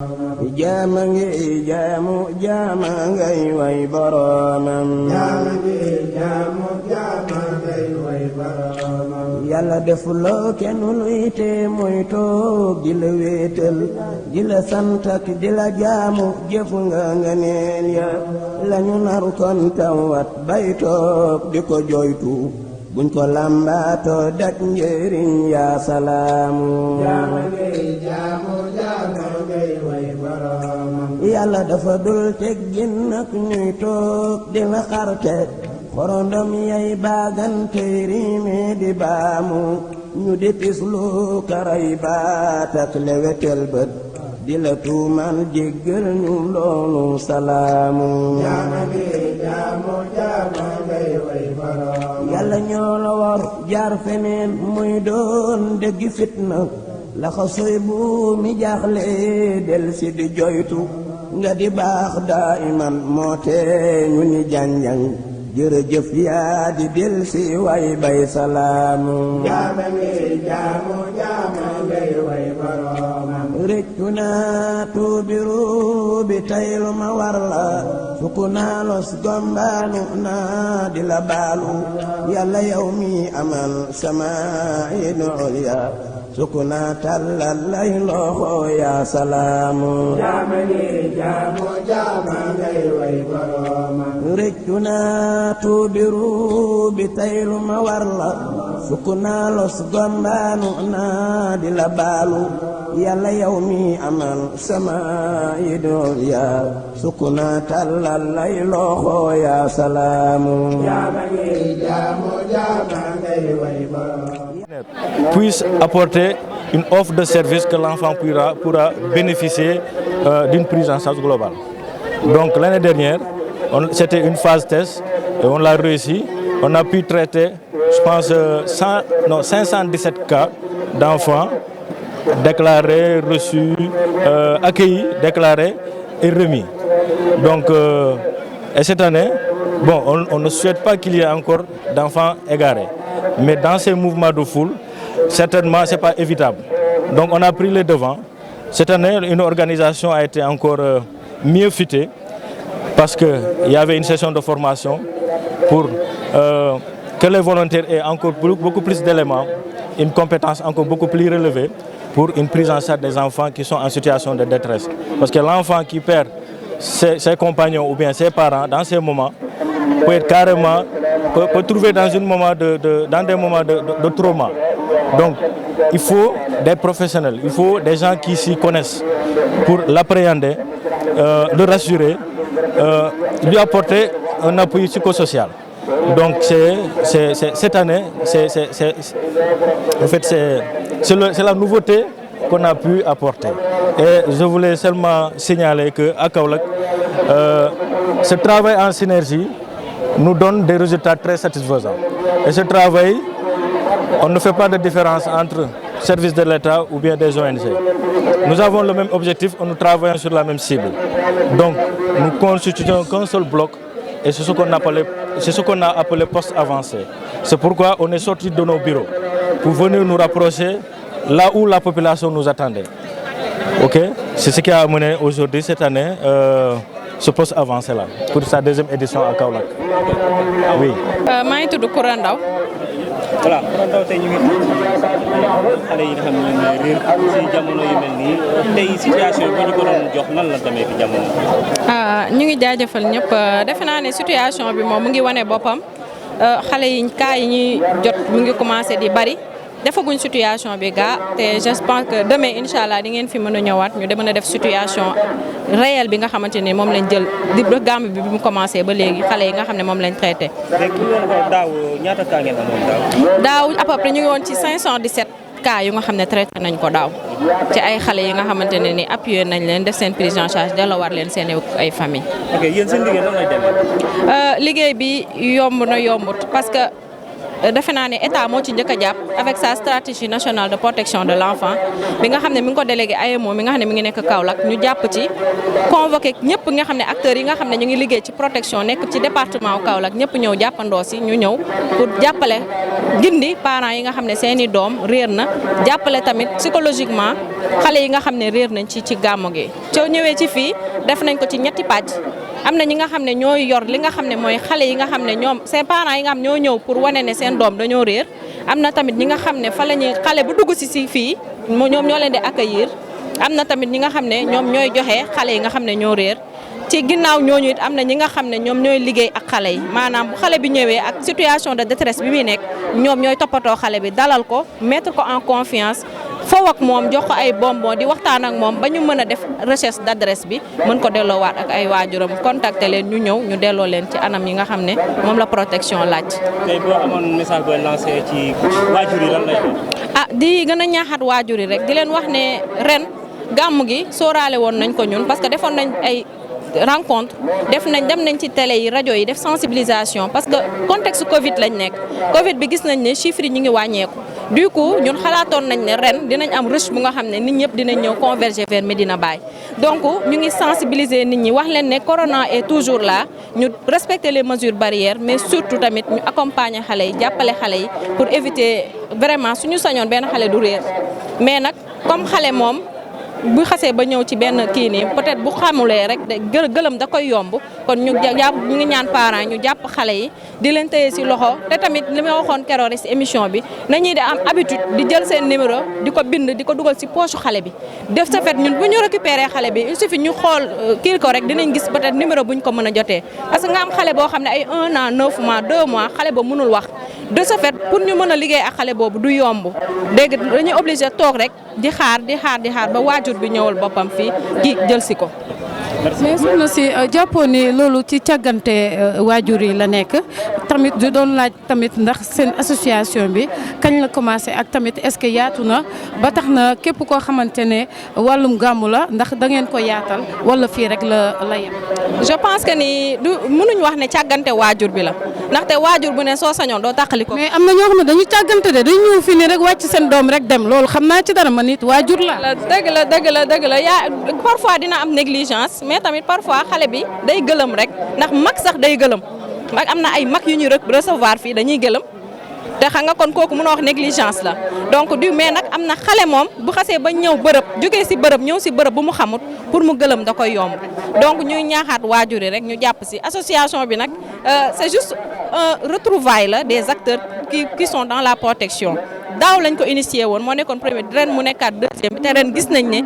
jaama ngi jaamu jaama ngay way boroomam yàlla defuloo kenn luy te muy toog di la wéetal di la sant ak di la jaamu jëfu nga neen ya lañu naru kon tawat bay toog di ko jooytu buñ ko làmbaatoo dak njëriñ yaa salaamu yàlla dafa dul teggin nag ñuy toog di la xarte xorondom yay baagante riime di baamu ñu di pislu karay baat ak lewetel bët di la tuumal jéggal ñu loolu salaamu yàlla ñoo la war jaar feneen muy doon dëgg fitna laxa soy bu mi jaaxle del si di joytu nga di baax daa iman moo tee ñu ni janjang jërëjëf yaa di del si way bay salaamu jaama ngay way boroomam rëccu naa tuubiru bi taylu ma war la fukk naa los gombaanu naa di la baalu yàlla yow mi amal sama inu ulya sukuna tallal lay loxo yaa salaamu jaama ngay way boroomam rëccu naa tuubiru bi taylu ma war la sukuna los gombaanu naa di la baalu yàlla yow mi amal sama idol yaa sukuna tallal lay loxo yaa salaamu jaama ngay way boroomam puisse apporter une offre de service que l'enfant pourra bénéficier d'une prise en charge globale. Donc l'année dernière, c'était une phase test et on l'a réussi. On a pu traiter, je pense, 517 cas d'enfants déclarés, reçus, accueillis, déclarés et remis. Donc, et cette année, bon, on ne souhaite pas qu'il y ait encore d'enfants égarés. Mais dans ces mouvements de foule, certainement, ce n'est pas évitable. Donc on a pris les devants. Cette année, une organisation a été encore mieux fitée parce qu'il y avait une session de formation pour que les volontaires aient encore beaucoup plus d'éléments, une compétence encore beaucoup plus relevée pour une prise en charge des enfants qui sont en situation de détresse. Parce que l'enfant qui perd ses compagnons ou bien ses parents dans ces moments peut être carrément peut trouver dans des moments de trauma. Donc, il faut des professionnels, il faut des gens qui s'y connaissent pour l'appréhender, le rassurer, lui apporter un appui psychosocial. Donc, cette année, c'est la nouveauté qu'on a pu apporter. Et je voulais seulement signaler qu'à Kaolack, ce travail en synergie nous donne des résultats très satisfaisants. Et ce travail, on ne fait pas de différence entre services de l'État ou bien des ONG. Nous avons le même objectif, nous travaillons sur la même cible. Donc, nous constituons qu'un seul bloc et c'est ce qu'on a appelé poste avancé. C'est pourquoi on est sorti de nos bureaux pour venir nous rapprocher là où la population nous attendait. Ok? C'est ce qui a amené aujourd'hui, cette année, ce poste avancé là pour sa deuxième édition à Kaolack. Oui. maa ngi tudd Koura Ndaw. voilà Koura Ndaw tey ñu ngi xale yi nga xam ne ñooy réer ci jamono yu mel nii tey situation bi ñu ko doon jox nan la demee fi jamono. ñu ngi jaajëfal ñëpp defe naa ne situation bi moom mu ngi wane boppam xale yi cas yi ñuy jot mu ngi commencé di bari. defaguñ situation bi gaa te je pense que demain incha allah di ngeen fi mën a ñëwaat ñu mën a def situation réelle bi nga xamante ni moom lañ jël di gàmm bi mu commencé ba léegi xale yi nga xam ne moom lañ traité. léegi daaw ñaata cas ngeen amoon daaw. daaw à peu près ñu ngi woon ci 517 cas yu nga xam ne traité nañ ko daaw ci ay xale yi nga xamante ne ni appuyé nañ leen def seen prise en charge delloowaat leen seen ay famille. ok yéen seen liggéey nan lay demee. liggéey bi yomb na yombut parce que defe naa ne état moo ci njëkk a jàpp avec sa stratégie nationale de protection de l'enfant bi nga xam ne mi ngi ko délégué AEMO mi nga xam ne mi ngi nekk Kaolack ñu jàpp ci convoqué ñëpp nga xam ne acteurs yi nga xam ne ñu ngi liggéey ci protection nekk ci département wu Kaolack ñëpp ñëw jàppandoo si ñu ñëw pour jàppale gindi parents yi nga xam ne seeni doom réer na jàppale tamit psychologiquement xale yi nga xam ne réer nañ ci gàmmu gi. soo ñëwee ci fii def nañ ko ci ñetti pàcc am na ñi nga xam ne ñooy yor li nga xam ne mooy xale yi nga xam ne ñoom seen parents yi nga xam ñoo ñëw pour wane ne seen doom dañoo réer am na tamit ñi nga xam ne fa la ñuy xale bu dugg si fii ñoom ñoo leen di accueillir am na tamit ñi nga xam ne ñoom ñooy joxe xale yi nga xam ne ñoo réer ci ginnaaw ñooñu it am na ñi nga xam ne ñoom ñooy liggéey ak xale yi maanaam bu xale bi ñëwee ak situation de détresse bi muy nekk ñoom ñooy toppatoo xale bi dalal ko mettre ko en confiance foo ak moom jox ko ay bonbon di waxtaan ak moom ba ñu mën a def recherche d'adresse bi mën ko delloowaat ak ay waajuram contacter leen ñu ñëw ñu delloo leen ci anam yi nga xam ne moom la protection laaj. tey boo amoon message booy lancé ci waajur yi lan lay doon. di gën a ñaaxaat waajur yi rek di leen wax ne ren gàmm gi sóoraale woon nañ ko ñun parce que defoon nañ ay rencontre dem nañ ci télé yi rajo yi def sensibilisation parce que contexte Covid lañ nekk Covid bi gis nañ ne chiffres yi ñu ngi wàññeeku du coup ñun xalaatoon nañ ne ren dinañ am rush bu nga xam ne nit ñëpp dinañ ñëw converger vers Medina Baye donc ñu ngi sensibiliser nit ñi wax leen ne corona est toujours là ñu respecter les mesures barrières mais surtout tamit ñu accompagner xale yi jàppale xale yi pour éviter vraiment suñu sañoon benn xale du réer mais nag comme xale moom bu xasee ba ñëw ci benn kii nii peut-être bu xamulee rek gëlëm da koy yomb kon ñu ngi ñaan parents ñu jàpp xale yi di leen téye ci loxo te tamit li ma waxoon keroog rek ci émission bi nañuy di am habitude di jël seen numéro di ko bind di ko dugal ci poche xale bi def sa fait ñun bu ñu récupérer xale bi il suffit ñu xool kii ko rek dinañ gis peut-être numéro bu ñu ko mën a jotee parce que nga am xale boo xam ne ay 1 an 9 mois 2 mois xale ba mënul wax de ce fait pour ñu mën a liggéey ak xale boobu du yomb dégg dañuy obligé toog rek di xaar ba waajur bi ñëwal boppam fii gi jël si ko. mais soxna si jàppoo ni loolu ci càggante waajur yi la nekk tamit di doon laaj tamit ndax seen association bi kañ la commencé ak tamit est-ce que yaatu na ba tax na képp koo xamante ne wàllum gàmmu la ndax da ngeen ko yaatal wala fii rek la yem. je pense que ni du mënuñ wax ne càggante waajur bi la ndaxte waajur bu ne soo sañoon doo tàqali ko. mais am na ñoo xam ne dañuy càggante de dañu ñëw fii nii rek wàcc seen doom rek dem loolu xam naa ci dara man it waajur la. dëgg la yaa parfois dina am négligence. mais tamit parfois xale bi day gëlëm rek ndax mag sax day gëlëm mag am na ay mag yu ñuy recevoir fii dañuy gëlëm te xam nga kon kooku mënoo wax négligence la donc mais nag am na xale moom bu xasee ba ñëw bërëb jógee ci bërëb ñëw ci bërëb bu mu xamut pour mu gëlëm da koy yomb donc ñuy ñaaxaat waajur yi rek ñu jàpp ci association bi nag c'est juste un retrouvaille la des acteurs qui sont dans la protection daaw lañ ko initié woon moo nekkoon premier ren mu nekkaat deuxième bi te ren gis nañ ne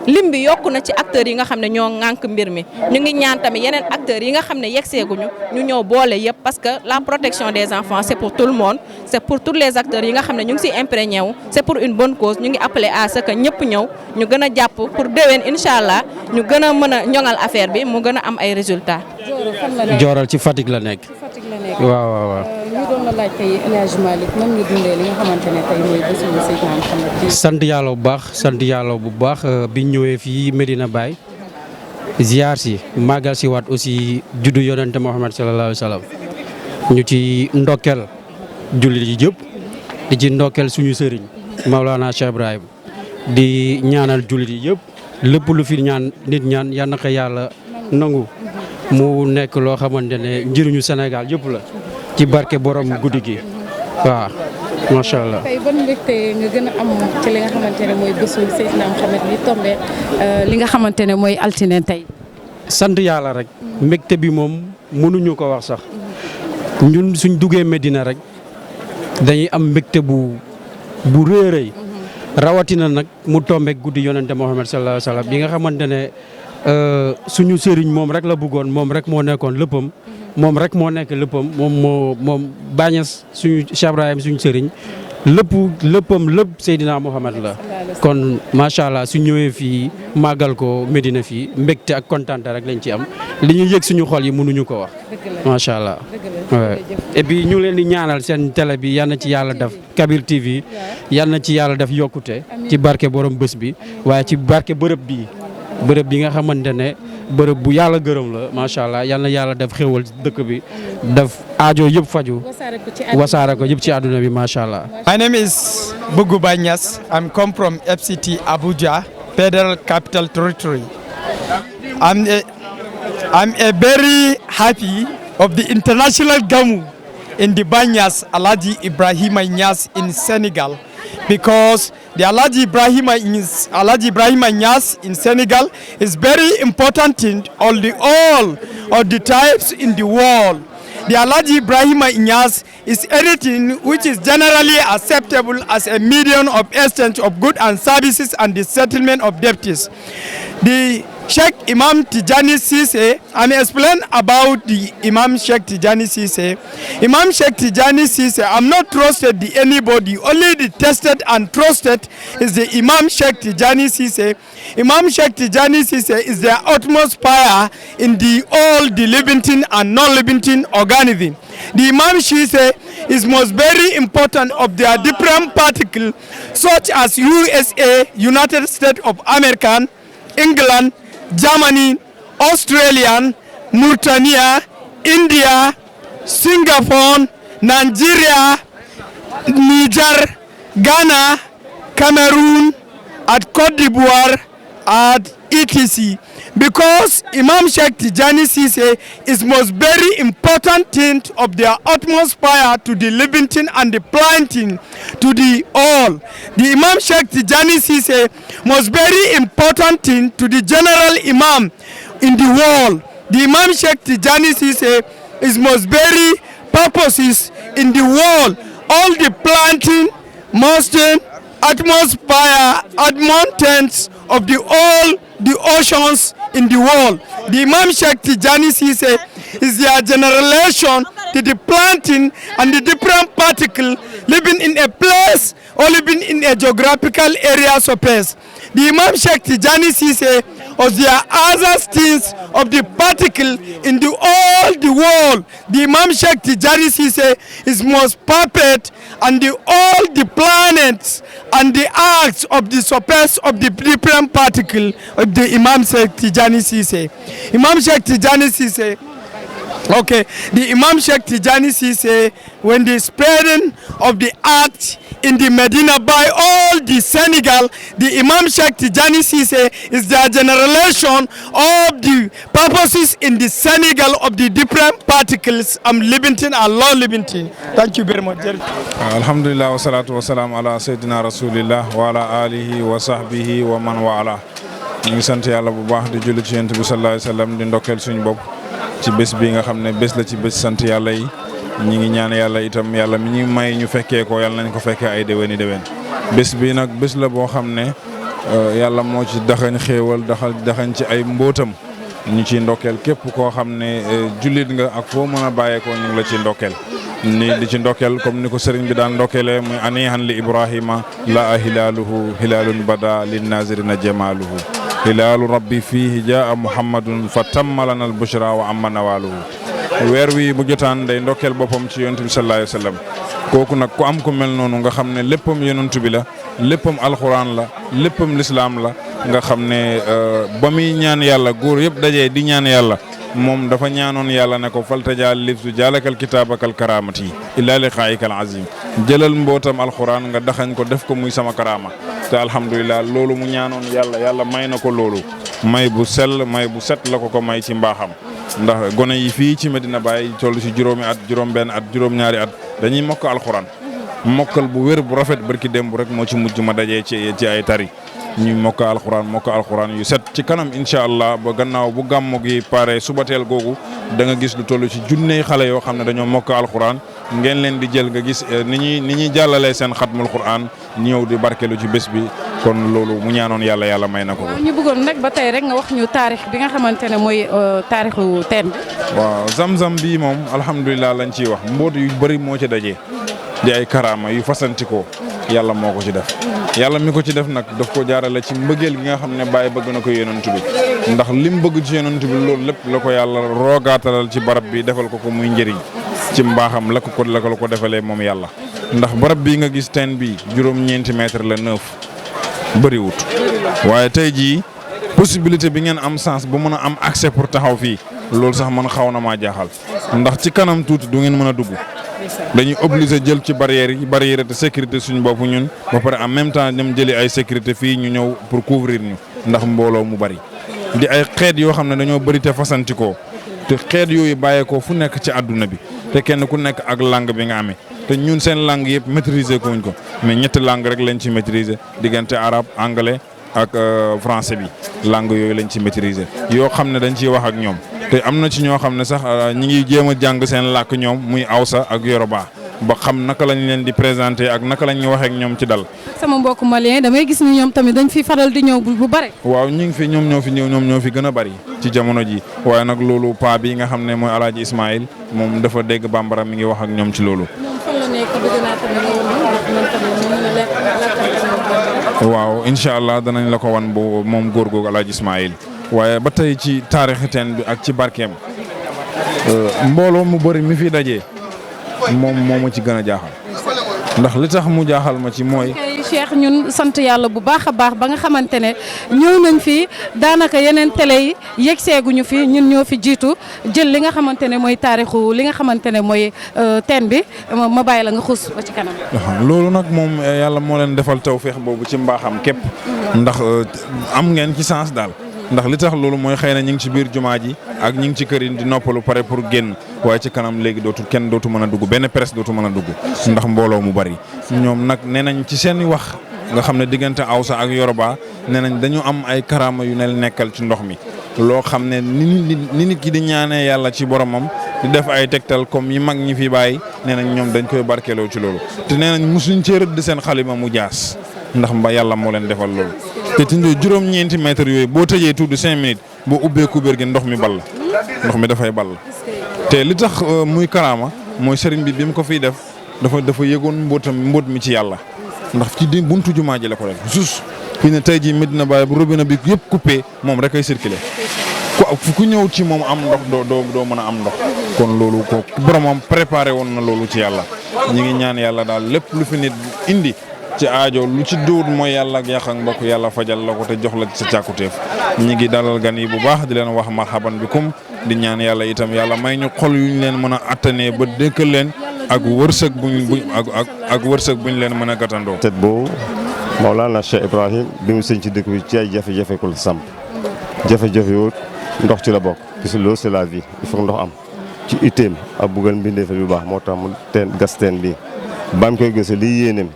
lim bi yokku na ci acteurs yi nga xam ne ñoo ŋànk mbir mi ñu ngi ñaan tamit yeneen acteurs yi nga xam ne yeggseeguñu ñu ñëw boole yëpp parce que la protection des enfants c'est pour tout le monde c'est pour tous les acteurs yi nga xam ne ñu ngi ciy imprégné wu c'est pour une bonne cause ñu ngi appelé à ce que ñëpp ñëw ñu gën a jàpp pour déwén incha allah ñu gën a mën a ñoŋal affaire bi mu gën a am ay résultats. Jooral ci Fatick la nekk. waaw. ñu doon la laaj tey El Hadj Malick nan nga dundee li nga xamante ne tey mooy bésu Seydina Mouhamed. sant yàlla bu baax biñ ñëwee fii Medina Baye ziar si màggal si waat aussi juddu yonente Mouhamed sallallahu alayhi wa sallam ñu ci ndokkel jullit yi yëpp di ci ndokkel suñu sëriñ Maulana Cheikh Ibrahim di ñaanal jullit yi yëpp lépp lu fi ñaan nit ñaan yal na ko yàlla nangu mu nekk loo xamante ne njëriñu Sénégal yëpp la ci barke borom guddi gi waaw macha allah. tey ban mbégte nga gën a am ci li nga xamante ne mooy bésu Seydina Mouhamed li tombé li nga xamante ne mooy altine tey. sant yàlla rek mbégte bi moom mënuñu ko wax sax ñun suñ duggee Medina rek dañuy am mbégte bu rëy a rëy rawatina nag mu tombé guddi yonente Mouhamed sallallahu alayhi wa sallam bi nga xamante ne suñu sëriñ moom rek la bëggoon moom rek moo nekkoon léppam. moom rek moo nekk léppam moom bàñes suñu Cheikh Ibrahim suñu sëriñ léppam Seydina Mouhamed la kon macha allah su ñëwee fii màggal ko Medina fii mbégte ak kontaante rek lañ ci am li ñu yëg suñu xol yi mënuñu ko wax macha allah. et puis ñu leen di ñaanal seen télé bi yal na ci yàlla def Kabir TV yal na ci yàlla def yokkute ci barke borom bés bi waaye ci barke bërëb bi nga xamante ne bërëb bu yàlla gërëm la macha allah yal na yàlla def xéwal dëkk bi def aajo yëpp faju wasaare ko yëpp ci àdduna bi macha allah. My name is Bugu Banyas. I'm come from FCT Abuja, Federal Capital Territory. I'm a very happy of the international gamu in the Banyas Alhaji Ibrahima Niass in Senegal, because the Alhaji Ibrahima Niass in Senegal is very important in all of the tribes in the world. The Alhaji Ibrahima Niass is anything which is generally acceptable as a medium of exchange of goods and services and the settlement of debts. The Sheikh Imam Tijani Sise, I'm explain about the Imam Sheikh Tijani Sise. Imam Sheikh Tijani Sise, I'm not trusted the anybody, only the tested and trusted is the Imam Sheikh Tijani Sise. Imam Sheikh Tijani Sise is the utmost power in all the living thing and non-living organism. The Imam Sise is most very important of their different particles such as USA, United States of America, England, Germany, Australia, Mauritania, India, Singapore, Nigeria, Niger, Ghana, Cameroon, at Cote d'Ivoire, at etc. Because Imam Sheikh Tijani Sise is most very important thing of their utmost power to the living thing and the planting to the all. The Imam Sheikh Tijani Sise most very important thing to the general Imam in the world. The Imam Sheikh Tijani Sise is most very purposes in the world. All the planting, mountain, atmosphere, mountains of all the oceans in the world. The Imam Sheikh Tijani Sise is their generation to the planting and the different particles living in a place or living in a geographical area space. The Imam Sheikh Tijani Sise was their other things of the particle in all the world. The Imam Sheikh Tijani Sise is most perfect and all the planets and the acts of the surface of the different particle of the Imam Sheikh Tijani Sise. Imam Sheikh Tijani Sise, okay, the Imam Sheikh Tijani Sise, when the spreading of the act in the Medina by all the Senegal, the Imam Sheikh Tijani Sise is the generation of the purposes in the Senegal of the different particles living thing and non-living thing. Thank you very much. Alhamdulillah wa salatu wa salam ala sayyidina rasulillah wa ala alihi wa sahbihi wa man wa ala. ñu ngi sant yàlla bu baax di julli ci yonent bi sallallahu alayhi wa sallam di ndokkeel suñu bopp ci bés bi nga xam ne bés la ci bés sant yàlla yi. ñi ngi ñaan yàlla itam yàlla mi ñu may ñu fekkee ko yàlla nañ ko fekkee ay déwéni déwén bés bi nag bés la boo xam ne yàlla moo ci daxañ xéewal daxañ ci ay mbóotam ñu ciy ndokkeel képp koo xam ne jullit nga ak foo mën a bàyyeekoo ñu ngi la ci ndokkeel ni di ci ndokkeel comme ni ko sëriñ bi daan ndokkeele muy anihan li ibrahima la hilaaluhu hilaalun bada lin nazirina jamaaluhu hilaalu rabbi fihi jaa muhammadun fa tammalana al bushra wa amma nawaluhu weer wi bu jotaan day ndokkeel boppam ci yonent bi sallallahu alayhi wa sallam kooku nag ku am ko mel noonu nga xam ne léppam yonent bi la léppam alxuraan la léppam lislaam la nga xam ne ba muy ñaan yàlla góor yëpp dajee di ñaan yàlla moom dafa ñaanoon yàlla ne ko faltajaal liftu jaalakal kitaabakal karaamati illa liqaa'ikal azim jëlal mbootam alxuraan nga daxañ ko def ko muy sama karaama te alhamdulilah loolu mu ñaanoon yàlla may na ko loolu may bu sell may bu set la ko may ci mbaaxam ndax gone yi fii ci Medina Baye toll ci juróomi at juróom-benn at juróom-ñaari at dañuy mokk alxuraan mokkal bu wér bu rafet barki démb rek moo ci mujj ma dajee ci ay tari ñuy mokk alxuraan yu set ci kanam incha allah ba gannaaw bu gàmmu gi pare subateel googu da nga gis lu toll ci junney xale yoo xam ne dañoo mokk alxuraan ngeen leen di jël nga gis ni ñuy jàllalee seen xatmul Qur'an ñëw di barkelu ci bés bi kon loolu mu ñaanoon yàlla may na ko. ñu bëggoon nag ba tey rek nga wax ñu taarix bi nga xamante ne mooy taarixu teen bi. waaw zam-zam bii moom alhamdulilah lañ ciy wax mboot yu bëri moo ci dajee di ay karaama yu fasantikoo yàlla moo ko ci def yàlla mi ko ci def nag daf ko jaarale ci mbëggeel gi nga xam ne Baye bëgg na ko yonent bi ndax lim bëgg ci yonent bi loolu lépp la ko yàlla roogaatalal ci barab bi defal ko muy njëriñ ci mbaaxam la ko defalee moom yàlla ndax barab bii nga gis teen bi juróom-ñeenti mètre la 9 bëriwut waaye tey jii possibilité bi ngeen am sens bu mën a am accès pour taxaw fii loolu sax man xaw na maa jaaxal ndax ci kanam tuuti du ngeen mën a dugg dañuy obligé jël ci barrière de sécurité suñu bopp ñun ba pare en même temps dem jëli ay sécurité fii ñu ñëw pour couvrir ñu ndax mbooloo mu bari di ay xeet yoo xam ne dañoo bari te fasantikoo te xeet yooyu bàyyeekoo fu nekk ci àdduna bi te kenn ku nekk ak langue bi nga amee te ñun seen langue yëpp maîtriser ko wuñ ko mais ñetti langue rek lañ ci maîtriser diggante arabe anglais ak français bi langue yooyu lañ ci maîtriser yoo xam ne dañ ciy wax ak ñoom te am na ci ñoo xam ne sax ñi ngi jéem a jàng seen làkk ñoom muy Hausa ak Yoruba ba xam naka lañ leen di présenter ak naka lañ waxee ak ñoom ci dal. sama mbokk malien damay gis ni ñoom tamit dañ fi faral di ñëw bu bare. waaw ñu ngi fi ñoom ñoo fi ñëw ñoom ñoo fi gën a bari ci jamono ji waaye nag loolu paa bi nga xam ne mooy Alaaji Ismaïl moom dafa dégg bambara mi ngi wax ak ñoom ci loolu. waaw incha allah danañ la ko wan bu moom góor googu Alaaji Ismaïl waaye ba tey ci taarixi teen bi ak ci barkeem mbooloo mu bëri mi fi dajee moom moo ma ci gën a jaaxal ndax li tax mu jaaxal ma ci mooy. Cheikh ñun sant yàlla bu baax a baax ba nga xamante ne ñëw nañ fi daanaka yeneen télé yi yegg seeguñu fi ñun ñoo fi jiitu jël li nga xamante ne mooy taarixu li nga xamante ne mooy teen bi ma bàyyi la nga xuus ba ci kanam. loolu nag moom yàlla moo leen defal tawféex boobu ci mbaaxam képp ndax am ngeen ci sens daal. ndax li tax loolu mooy xëy na ñu ngi ci biir jumaa ji ak ñu ngi ci kër yi di noppalu pare pour génn waaye ci kanam léegi kenn dootu mën a dugg benn presse dootu mën a dugg ndax mbooloo mu bari ñoom nag nee nañ ci seen wax nga xam ne diggante Hausa ak Yoruba nee nañ dañu am ay karaama yu ne nekkal ci ndox mi loo xam ne ni nit ki di ñaanee yàlla ci boromam di def ay tegtal comme yi mag ñi fi bàyyi nee nañ ñoom dañ koy barkeeloo ci loolu te nee nañ musuñ cee rëdd seen xalima mu jaas ndax yàlla moo leen defal loolu te tindoo juróom-ñeenti mètres yooyu boo tëjee tuuti 5 minutes boo ubbee kubéer gi ndox mi ball ndox mi dafay ball te li tax muy karaama mooy sëriñ bi mu ko fiy def dafa yëgoon mbóot mi ci yàlla ndax ci buntu jumaa ji la ko def sus fii ne tey jii Medina Baye bu robinet bi yëpp coupé moom rek ay circulé ku ñëw ci moom am ndox doo mën a am ndox kon loolu ko boromam préparé woon na loolu ci yàlla ñi ngi ñaan yàlla daal lépp lu fi nit indi ci aajo lu ci dóor mooy yàlla ak yàq ak mbokk yàlla fajal la ko te jox la ci sa càkkutéef ñi ngi dalal gan yi bu baax di leen wax marhaban bikum di ñaan yàlla itam yàlla may ñu xol yuñ leen mën a attanee ba dëkkal leen ak wërsëg ak wërsëg buñ leen mën a gàttandoo. set boobu Mawlana Cheikh Ibrahim bi mu sëñ ci dëkk bi ci ay jafe-jafe ko la samp jafe-jafe yooyu ndox ci la bokk parce que loolu c'est la vie il faut ndox am ci itteem ak buggal mbindeef yu baax moo tax mu gas teen bi ba mu koy gëstu liy yéeneem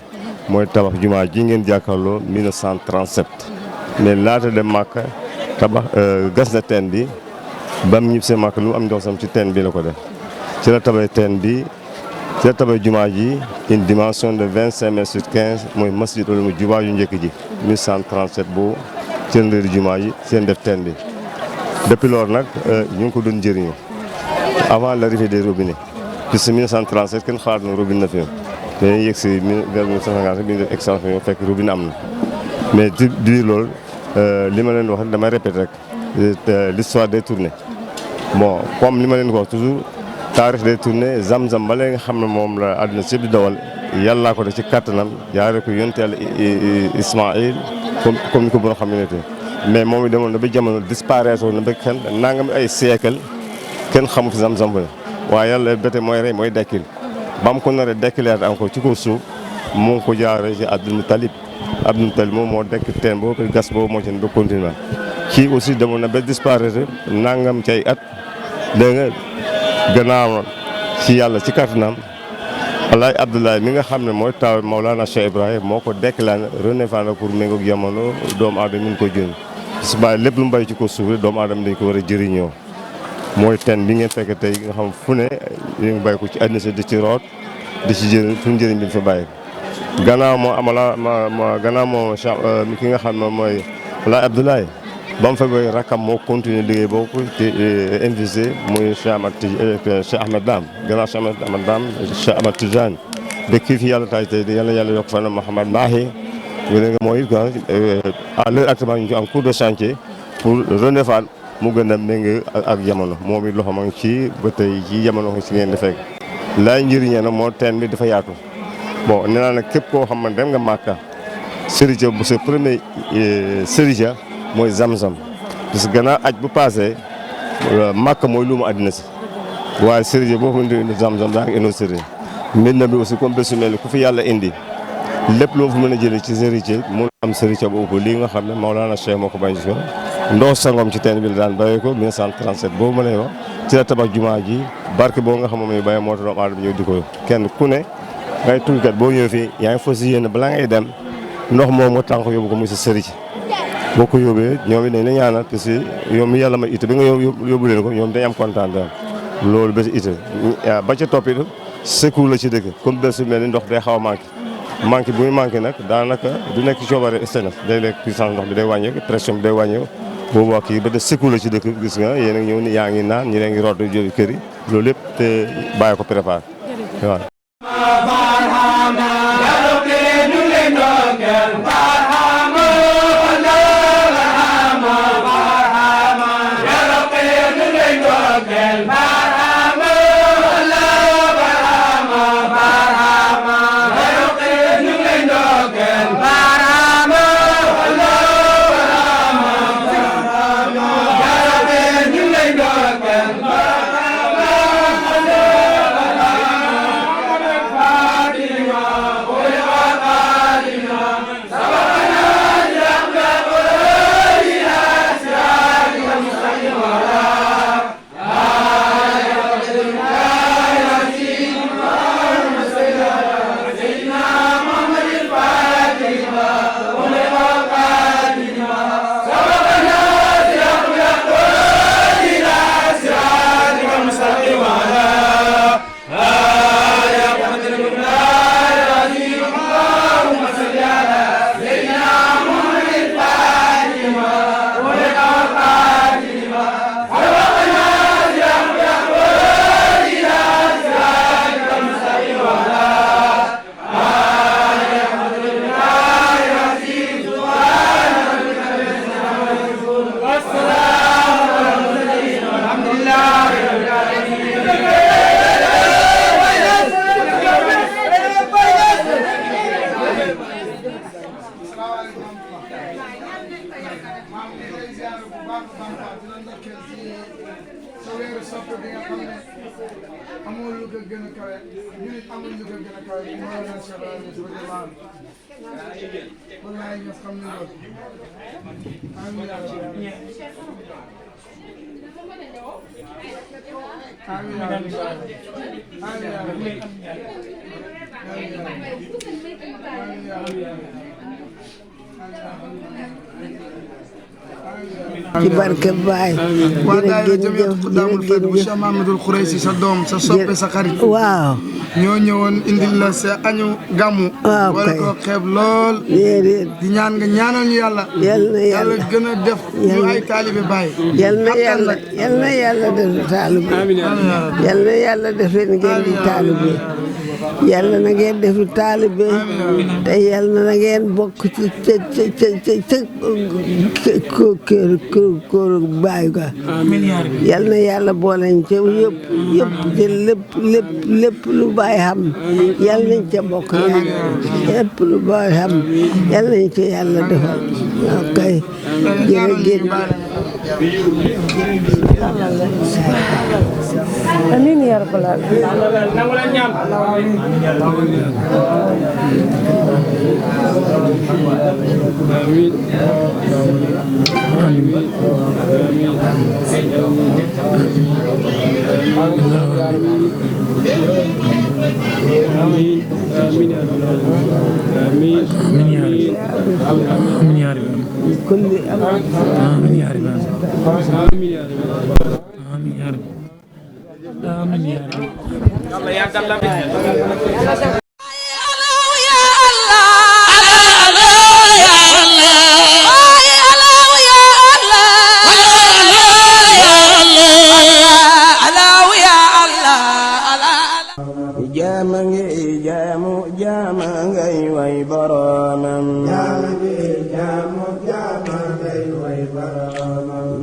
mooy tabax jumaa ji ngeen jàkkaarloo 1937 mais laata dem Màkka tabax gas na teen bi ba mu ñib see Màkka lu mu am ndox sam ci teen bi la ko def ci la tabax teen bi ci la tabax jumaa ji une dimension de 25 mètres sur 15 mooy masjid wala mu jumaa yu njëkk ji 1137 boobu seen réer jumaa ji seen def teen bi depuis loolu nag ñu ngi ko doon njëriñoo avant l'arrivée des robinets puisque 1937 kenn xalaat na robinet na fi dañuy yegg si vers 1950 bi ñu def extension fekk robinet am na mais ci biir loolu li ma leen wax damay répéter rek l'histoire des tournées bon comme li ma leen ko wax toujours taarix des tournées zam-zam ba léegi nga xam ne moom la àdduna si yëpp di dawal yàllaa ko def ci kattanam jaaree ko yonent Yàlla Ismaïl comme ni ko boo xam ne mais moom it demoon na ba jamono disparaître na ba kenn nangam ay siècle kenn xamu fi zam-zam ba waaye yàlla bete mooy rey mooy dekkil ba mu ko naree dekkileer encore ci kaw suuf mu ngi ko jaaree ci Abdul Mutalib moom moo dekk teen boo ko gas boobu moo ci ne ba continuer kii aussi demoon na ba disparaître nangam ci ay at dégg nga gannaaw ci yàlla ci kattanam Alaay Abdoulaye mi nga xam ne mooy taw Mawlana Cheikh Ibrahim moo ko déclaré renouvelé pour méngoog jamono doomu aadama ñu ko jënd su bàyyi lépp lu mu béy ci ko suuf doomu aadama dañ ko war a jëriñoo mooy teen bi ngeen fekk tey nga xam fu ne ñu ngi béy ko ci àddina si di ci root di ci jëriñ suñu njëriñ bi ñu fa bàyyi. gannaaw moo amala gannaaw moo ki nga xam ne mooy Alaay Abdoulaye ba mu fa béy rakkam moo continuer liggéey boobu te investir muy Cheikh Ahmed Dame gannaaw Cheikh Ahmed Dame Cheikh Ahmed Tidiane de kii fi yàlla tay tey yàlla yokk fan Mouhamad Mahi mooy à l'heure actuelle ñu ngi en cours de chantier pour renouveler mu gën a méngé ak jamono moom it loxo ma ngi ci ba tey ci jamono si ngeen di fekk laay njëriñee nag moo teen bi dafa yaatu bon nee naa nag képp koo xam ne dem nga Màkka sërija bu sa premier sërija mooy Zamzam parce que gannaaw aj bu passé Màkka mooy lu mu àddina si waaye sëriñ boo ko indi Zamzam daa ngi indi sëriñ Médina bi aussi comme bésu mel ni ku fi yàlla indi lépp loo fa mën a jëlee ci sëriñ mu am sëriñ boobu lii nga xam ne Maolana Cheikh moo ko bañ ci ndox sangom ci teen bi la daan bàyyee ko 1937 boobu ma lay wax ci la tabax jumaa ji barke boobu nga xam moom la bàyyee moo tax doomu aadama ñëw di ko kenn ku ne ngay tukkikat boo ñëwee fii yaa ngi fas yéene balaa ngay dem ndox moom nga tànk yóbbu ko muy sa sëriñ boo ko yóbbee ñoom it dañ la ñaanal parce que yow mi yàlla ma itte bi nga yóbbu leen ko ñoom dañ am kontaan daal loolu bés itte ba ca topp it secours la ci dëkk comme bés su mel ni ndox day xaw a manqué bu muy manqué nag daanaka du nekk coobare SNF day nekk puissance ndox bi day wàññeeku pression bi day wàññeeku boobu wax kii ba def secours la ci dëkk gis nga yéen a ngi ñëw ni yaa ngi naan ñi leen ngi root jóge kër yi loolu lépp te bàyyi ko préparé waaw. ci barke Baay waa daayira Jamiyatu Xudaamul Fayda bu Cheikh Mahamadul Xuraysi sa doom sa soppe sa xarit waaw ñoo ñëwoon indil la sa añu gàmmu waaw wala ko xeeb lool di ñaan nga ñaanal ñu yàlla yàlla gën a def ñu ay taalibe Baay yal na yàlla def taalibe yal na yàlla def leen ngeen di taalibe yàlla na ngeen def taalibe te yàlla na ngeen bokk ci kóor baay ga yàlla na yàlla booleñ ca yëpp te lépp lu baay xam yàlla nañ ca bokk lépp lu baay xam yàlla nañ ca yàlla defal ok jërëjëf amiin yaa rabbal aalamiin jaama ngay way boroomam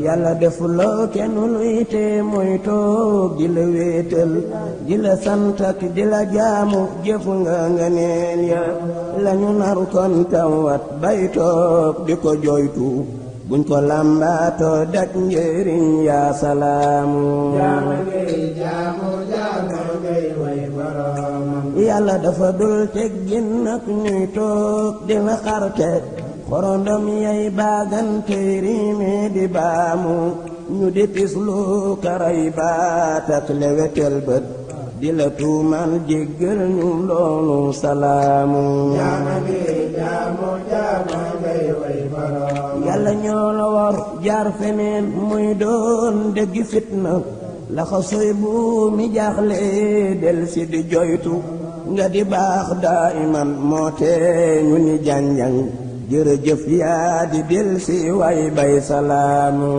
yàlla defuloo kenn luy te muy toog di la wéetal di la sant ak di la jaamu jëfu nga neel ya lañu nar kon tawat bay toog di ko joytu buñ ko làmbaatoo dak njëriñ yaa salaamu yàlla dafa dul teggin nag ñuy toog di la xarte xorondom yay baagante riime di baamu ñu di tislu karay baat ak lewetel bët di la tuumal jéggal ñu loolu salaamu yàlla ñoo la war jaar feneen muy doon dëggi fitna laxa soy bu mi jaaxle del si di joytu nga di baax daa iman moo tee ñu ni janjang jërëjëf yaa di del si way bay salaamu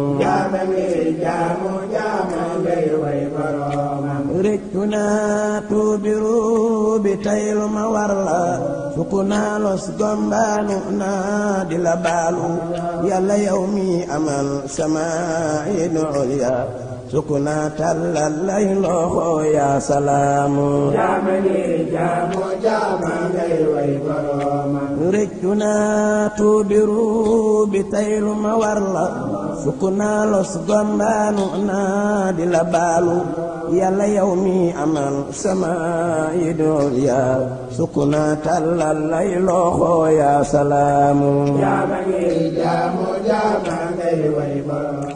jaama ngay way boroomam rëccu naa tuubiru bi taylu ma war la sukk naa los gombaanu naa di la baalu yàlla yow mi amal sama inu ulya sukk naa tàllal lay loxo yaa salaamu jaama ngay way boroomam rëccu naa tuubiru bi taylu ma war la sukk naa los gombaanu naa di la baalu yàlla yow mi amal sama yi dool yaa sukk naa tàllal lay loxo yaa salaamu jaama ngay way boroomam